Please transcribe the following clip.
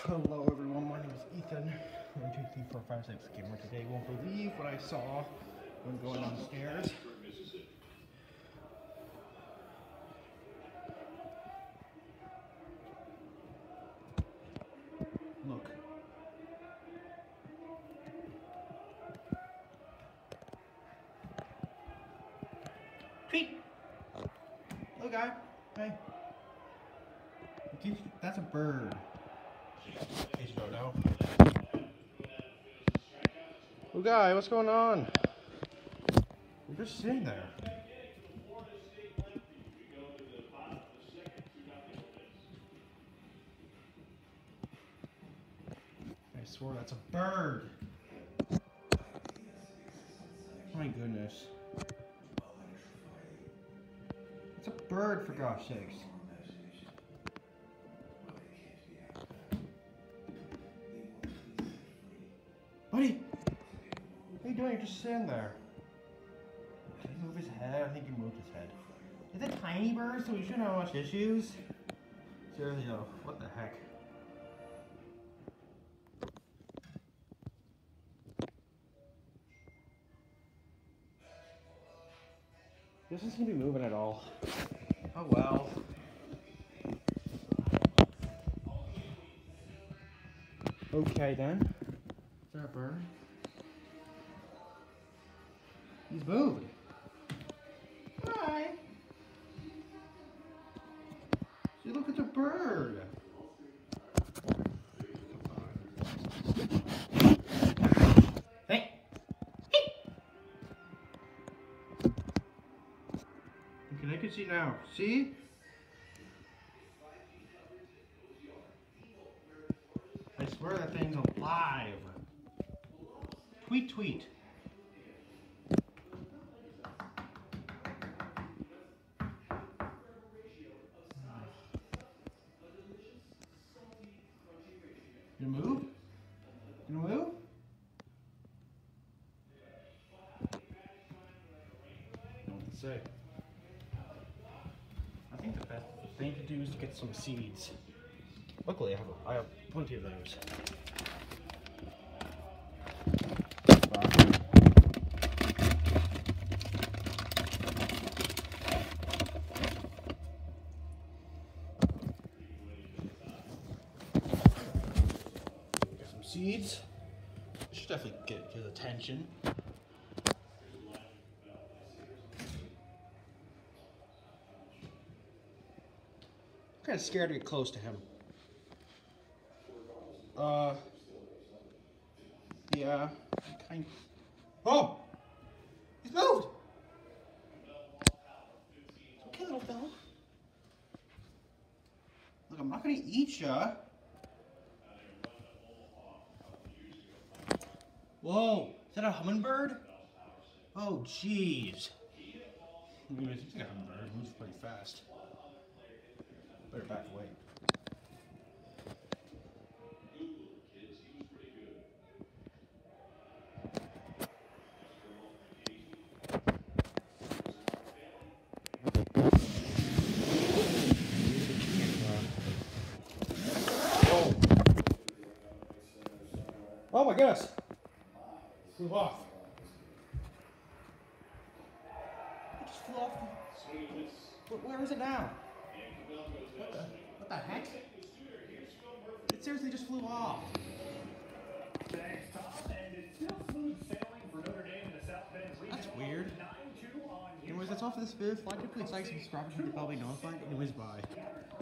Hello everyone, my name is Ethan. 1, 2, 3, 4, 5, 6. Gamer today won't believe what I saw when going downstairs. Look. Tweet! Little guy. Hey. That's a bird. In case you don't know. Little guy, what's going on? You're just sitting there. I swear that's a bird. My goodness. It's a bird, for gosh sakes. Buddy! What are you doing? You're just sitting there. Did he move his head? I think he moved his head. It's a tiny bird, so he shouldn't have much issues. Seriously though, what the heck? This isn't gonna be moving at all. Oh well. Okay then. Is that a bird? He's moved. Hi. See, look at the bird. Hey. Okay, I can see now. See? I swear that thing's alive. Tweet, tweet. You move? You move? I don't know what to say. I think the best thing to do is to get some seeds. Luckily, I have plenty of those. Get some seeds. Should definitely get his attention. I'm kind of scared to get close to him. Yeah, kind of. Oh! He's moved! Okay, little fella. Look, I'm not gonna eat ya. Whoa! Is that a hummingbird? Oh, jeez. Anyways, it's like a hummingbird. It moves pretty fast. Better back away. Oh my goodness! Flew off. It just flew off. Where is it now? What the heck? It seriously just flew off. That's weird. Anyways, that's all for this video. If you like it, please like, subscribe, and hit the bell to be notified. Anyways, bye.